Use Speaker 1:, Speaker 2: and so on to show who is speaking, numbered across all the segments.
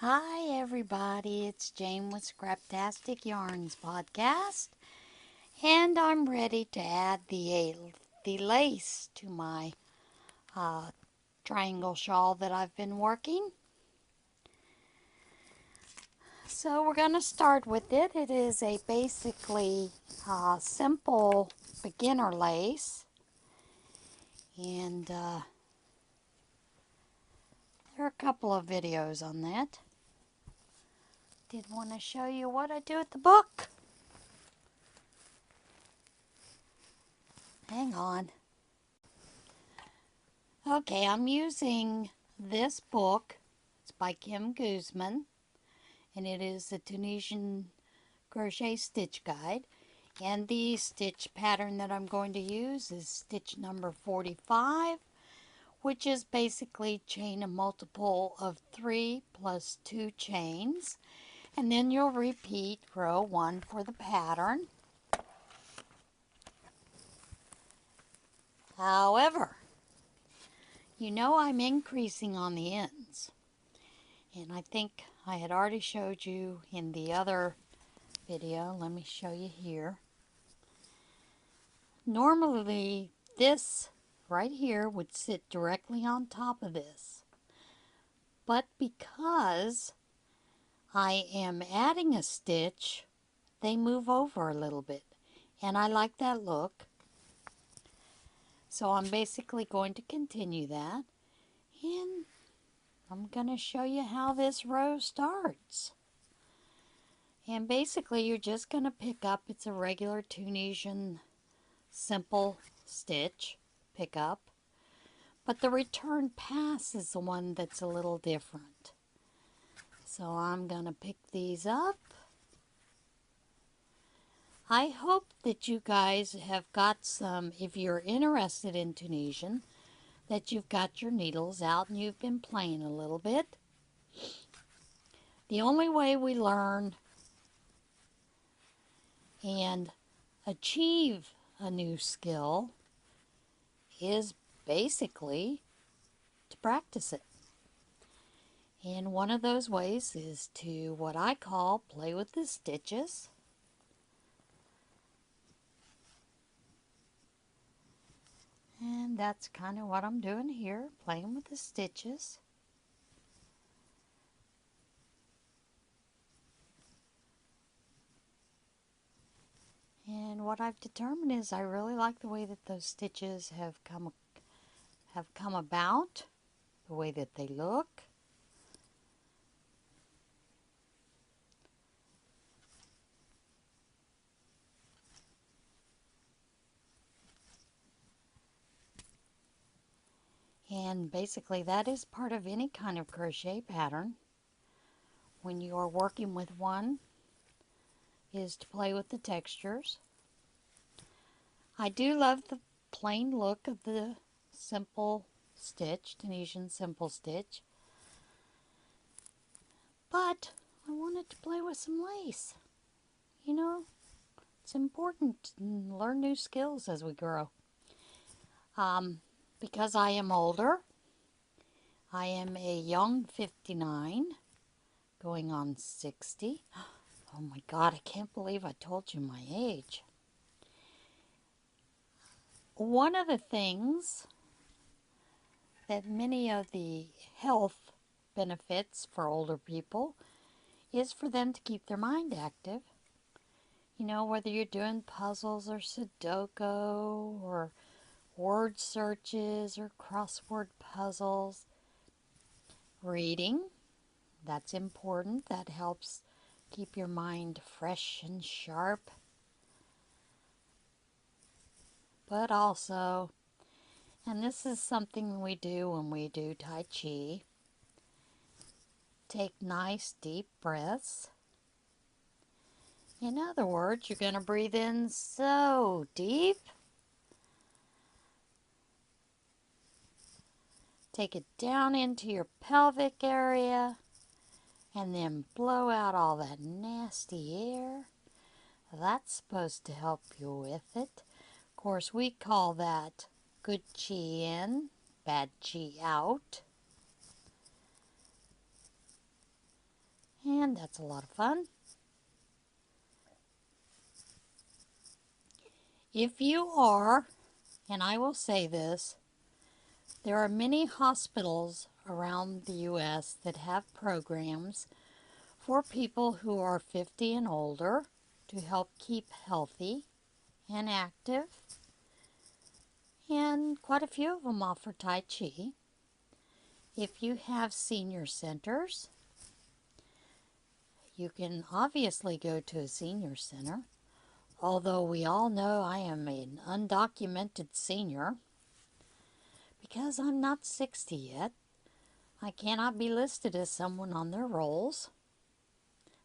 Speaker 1: Hi everybody, it's Jnwynn with Scraptastic Yarns Podcast, and I'm ready to add the lace to my triangle shawl that I've been working. So we're going to start with it. It is a basically simple beginner lace, and there are a couple of videos on that. Did want to show you what I do with the book. Hang on. Okay, I'm using this book. It's by Guzmans, and it is the Tunisian crochet stitch guide. And the stitch pattern that I'm going to use is stitch number 45, which is basically chain a multiple of 3 plus 2 chains. And then you'll repeat row 1 for the pattern. However, you know I'm increasing on the ends. And I think I had already showed you in the other video. Let me show you here. Normally, this right here would sit directly on top of this. But because I am adding a stitch, they move over a little bit. And I like that look. So I'm basically going to continue that. And I'm going to show you how this row starts. And basically you're just going to pick up, it's a regular Tunisian simple stitch pick up, but the return pass is the one that's a little different. So I'm going to pick these up. I hope that you guys have got some, if you're interested in Tunisian, that you've got your needles out and you've been playing a little bit. The only way we learn and achieve a new skill is basically to practice it. And one of those ways is to what I call play with the stitches. And that's kind of what I'm doing here, playing with the stitches. And what I've determined is I really like the way that those stitches have come about, the way that they look. And basically that is part of any kind of crochet pattern. When you are working with one, is to play with the textures. I do love the plain look of the simple stitch, Tunisian simple stitch. But I wanted to play with some lace. You know, it's important to learn new skills as we grow. Because I am older, I am a young 59, going on 60. Oh my God, I can't believe I told you my age. One of the things that many of the health benefits for older people is for them to keep their mind active. You know, whether you're doing puzzles or Sudoku or word searches or crossword puzzles. Reading, that's important. That helps keep your mind fresh and sharp. But also, and this is something we do when we do Tai Chi, take nice deep breaths. In other words, you're going to breathe in so deep. Take it down into your pelvic area and then blow out all that nasty air. That's supposed to help you with it. Of course, we call that good chi in, bad chi out. And that's a lot of fun. If you are, and I will say this, there are many hospitals around the U.S. that have programs for people who are 50 and older to help keep healthy and active. And quite a few of them offer Tai Chi. If you have senior centers, you can obviously go to a senior center. Although we all know I am an undocumented senior, because I'm not 60 yet, I cannot be listed as someone on their rolls,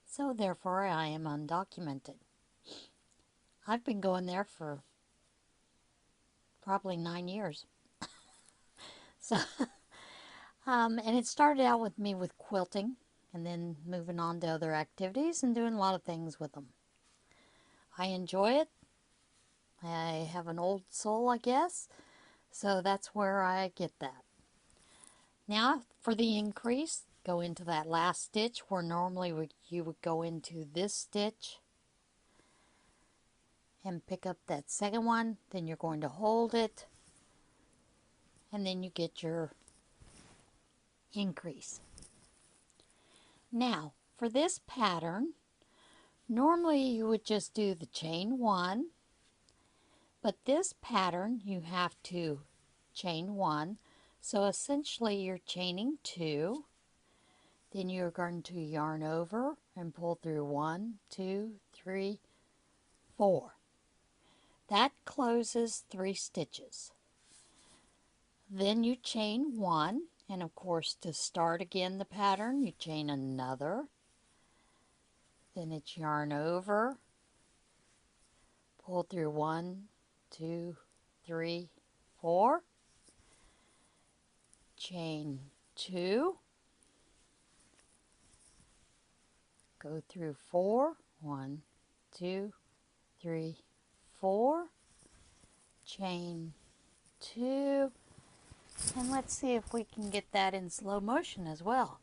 Speaker 1: so therefore I am undocumented. I've been going there for probably 9 years. So, and it started out with me with quilting, and then moving on to other activities and doing a lot of things with them. I enjoy it. I have an old soul, I guess, so that's where I get that. Now, for the increase, go into that last stitch where normally you would go into this stitch and pick up that second one. Then you're going to hold it, and then you get your increase. Now, for this pattern, normally you would just do the chain 1, but this pattern you have to chain 1. So essentially you're chaining 2. Then you're going to yarn over and pull through 1, 2, 3, 4. That closes 3 stitches. Then you chain 1, and of course to start again the pattern you chain another. Then it's yarn over, pull through 1, 2, 3, 4, chain 2, go through 4, 1, 2, 3, 4, chain 2, and let's see if we can get that in slow motion as well.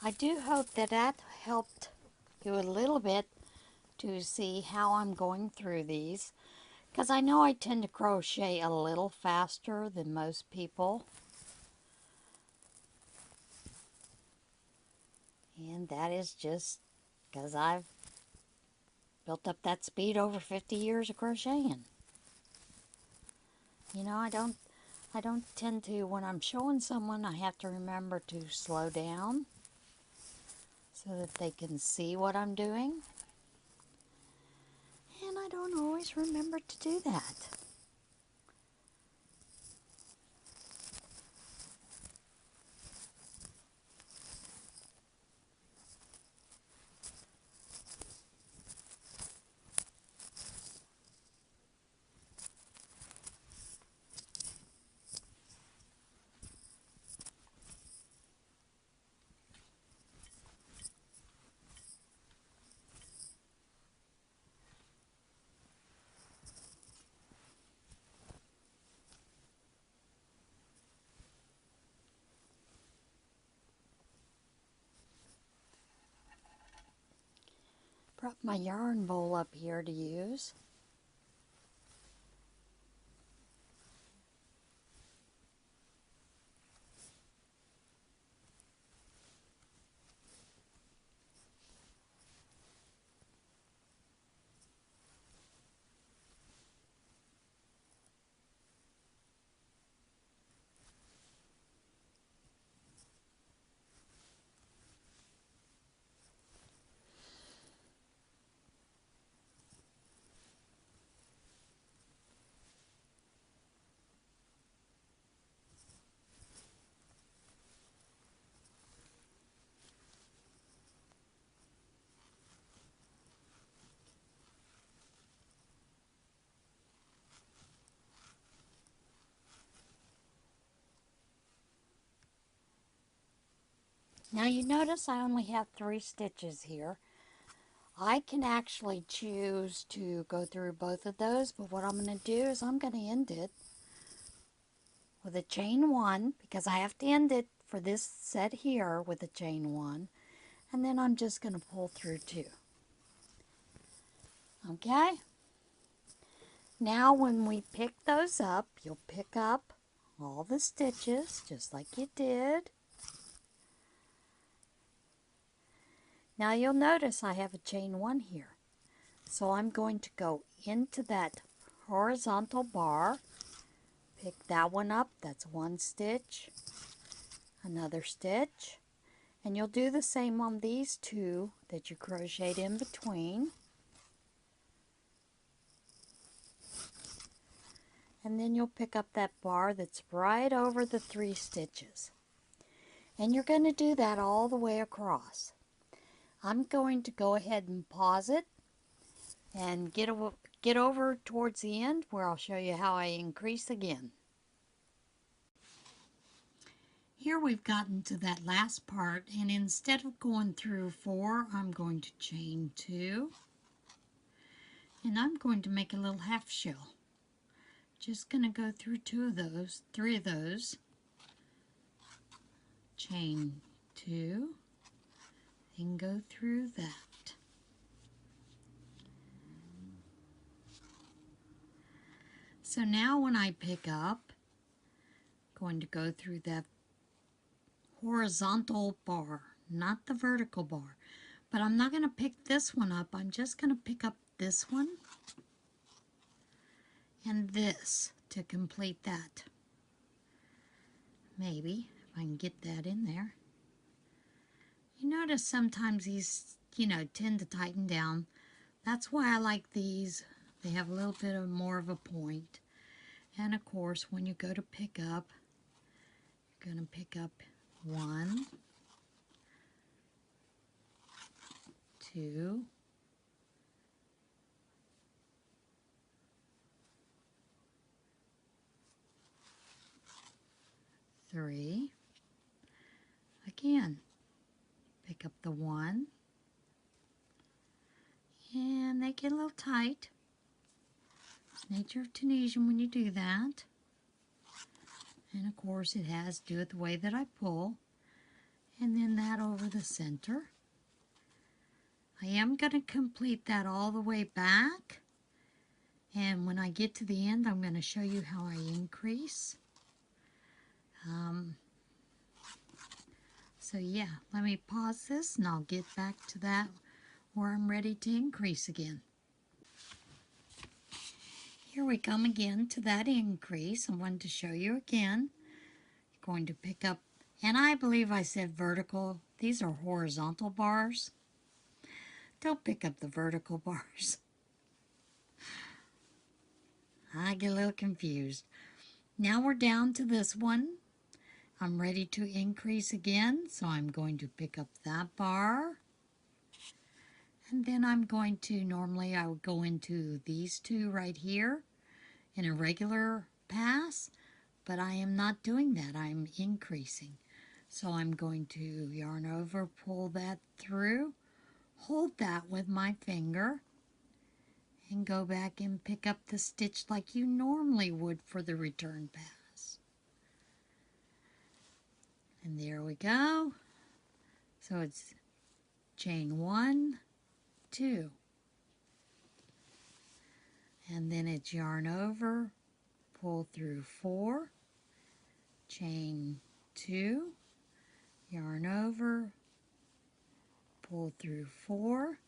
Speaker 1: I do hope that that helped you a little bit to see how I'm going through these, because I know I tend to crochet a little faster than most people, and that is just because I've built up that speed over 50 years of crocheting. You know, I don't tend to, when I'm showing someone, I have to remember to slow down so that they can see what I'm doing. And I don't always remember to do that. Brought my yarn bowl up here to use. Now you notice I only have 3 stitches here. I can actually choose to go through both of those, but what I'm going to do is I'm going to end it with a chain 1, because I have to end it for this set here with a chain 1, and then I'm just going to pull through 2. Okay? Now when we pick those up, you'll pick up all the stitches just like you did. Now you'll notice I have a chain 1 here. So I'm going to go into that horizontal bar, pick that one up, that's 1 stitch, another stitch, and you'll do the same on these 2 that you crocheted in between. And then you'll pick up that bar that's right over the 3 stitches. And you're going to do that all the way across. I'm going to go ahead and pause it and get over towards the end where I'll show you how I increase again. Here we've gotten to that last part, and instead of going through 4, I'm going to chain 2, and I'm going to make a little half shell. Just going to go through 3 of those, chain 2, and go through that. So now when I pick up, I'm going to go through that horizontal bar, not the vertical bar. But I'm not going to pick this one up. I'm just going to pick up this one and this to complete that. Maybe, if I can get that in there. You notice sometimes these, tend to tighten down. That's why I like these. They have a little bit more of a point. And of course, when you go to pick up, you're going to pick up 1, 2, 3. Again, pick up the 1, and they get a little tight. It's nature of Tunisian when you do that. And of course it has to do it the way that I pull. and then that over the center. I am going to complete that all the way back, and when I get to the end I'm going to show you how I increase. So yeah, let me pause this and I'll get back to that where I'm ready to increase again. Here we come again to that increase. I wanted to show you again. Going to pick up, and I believe I said vertical. These are horizontal bars. Don't pick up the vertical bars. I get a little confused. Now we're down to this one. I'm ready to increase again, so I'm going to pick up that bar. And then I'm going to, normally I would go into these two right here in a regular pass, but I am not doing that. I'm increasing. So I'm going to yarn over, pull that through, hold that with my finger, and go back and pick up the stitch like you normally would for the return pass. And there we go. So it's chain 1, 2. And then it's yarn over, pull through 4, chain 2, yarn over, pull through 4.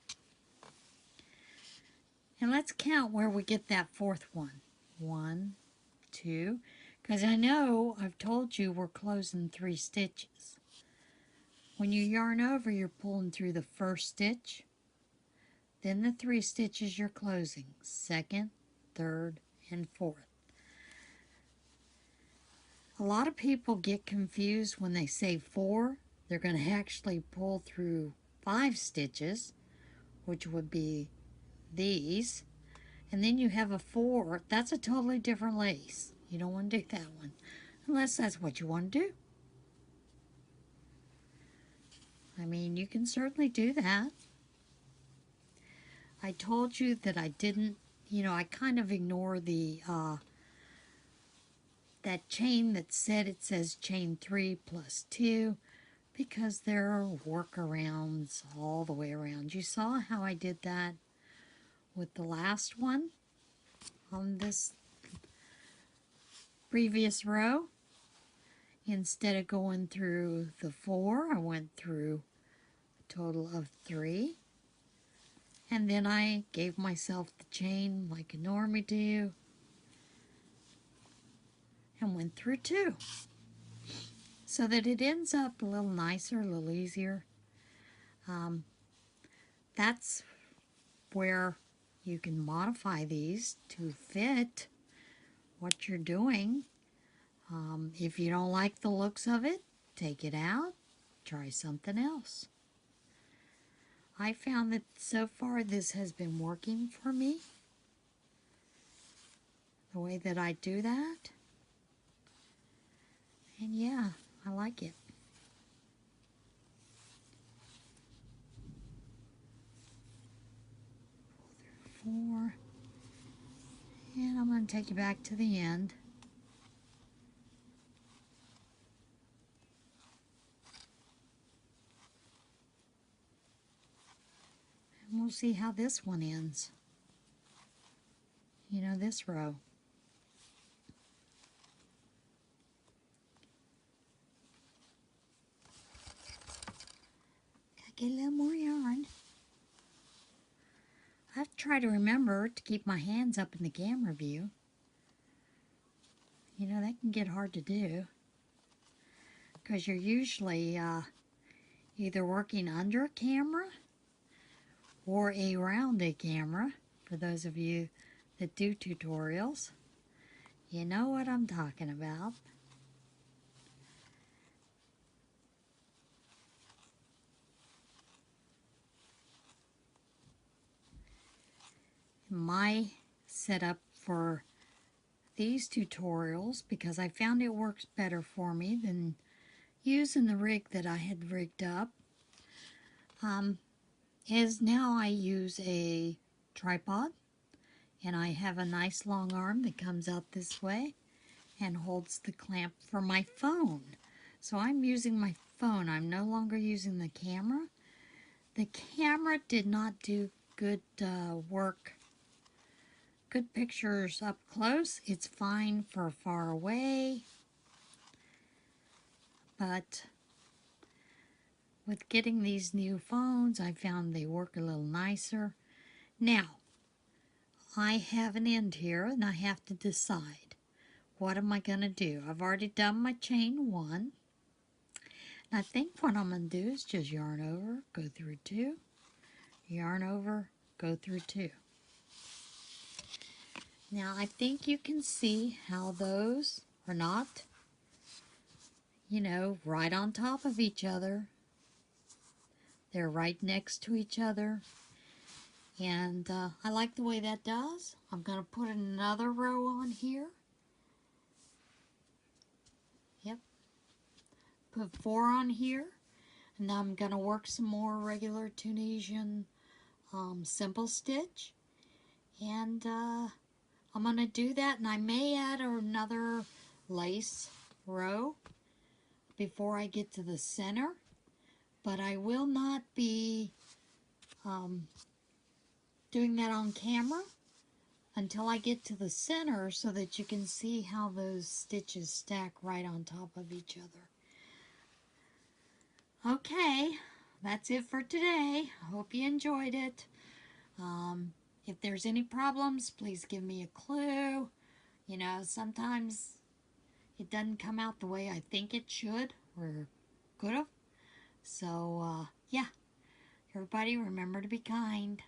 Speaker 1: And let's count where we get that fourth one. 1, 2, because I know I've told you we're closing 3 stitches. When you yarn over, you're pulling through the first stitch, then the 3 stitches you're closing, second, third, and fourth. A lot of people get confused when they say 4. They're going to actually pull through 5 stitches, which would be these, and then you have a 4. That's a totally different lace. You don't want to do that one unless that's what you want to do. I mean, you can certainly do that. I told you that I didn't, I kind of ignore the that chain that says chain 3 plus 2, because there are workarounds all the way around. You saw how I did that with the last one on this previous row. Instead of going through the 4, I went through a total of 3. And then I gave myself the chain like I normally do and went through 2. So that it ends up a little nicer, a little easier. That's where you can modify these to fit what you're doing. If you don't like the looks of it, take it out, try something else. I found that so far this has been working for me, the way that I do that. And yeah, I like it. Pull through 4. And I'm going to take you back to the end. And we'll see how this one ends. This row. Gotta get a little more yarn. I have to try to remember to keep my hands up in the camera view. That can get hard to do, because you're usually either working under a camera or around a camera. For those of you that do tutorials, you know what I'm talking about. My setup for these tutorials, because I found it works better for me than using the rig that I had rigged up, is now I use a tripod, and I have a nice long arm that comes out this way and holds the clamp for my phone. So I'm using my phone. I'm no longer using the camera. The camera did not do good work, good pictures up close. It's fine for far away, but with getting these new phones, I found they work a little nicer. Now, I have an end here and I have to decide. What am I going to do? I've already done my chain 1. And I think what I'm going to do is just yarn over, go through 2, yarn over, go through 2. Now I think you can see how those are not, right on top of each other. They're right next to each other. And I like the way that does. I'm going to put another row on here. Yep. Put 4 on here. And now I'm going to work some more regular Tunisian simple stitch. And I'm going to do that. And I may add another lace row before I get to the center. But I will not be doing that on camera until I get to the center so that you can see how those stitches stack right on top of each other. Okay, that's it for today. I hope you enjoyed it. If there's any problems, please give me a clue. Sometimes it doesn't come out the way I think it should or could have. So, yeah. Everybody remember to be kind.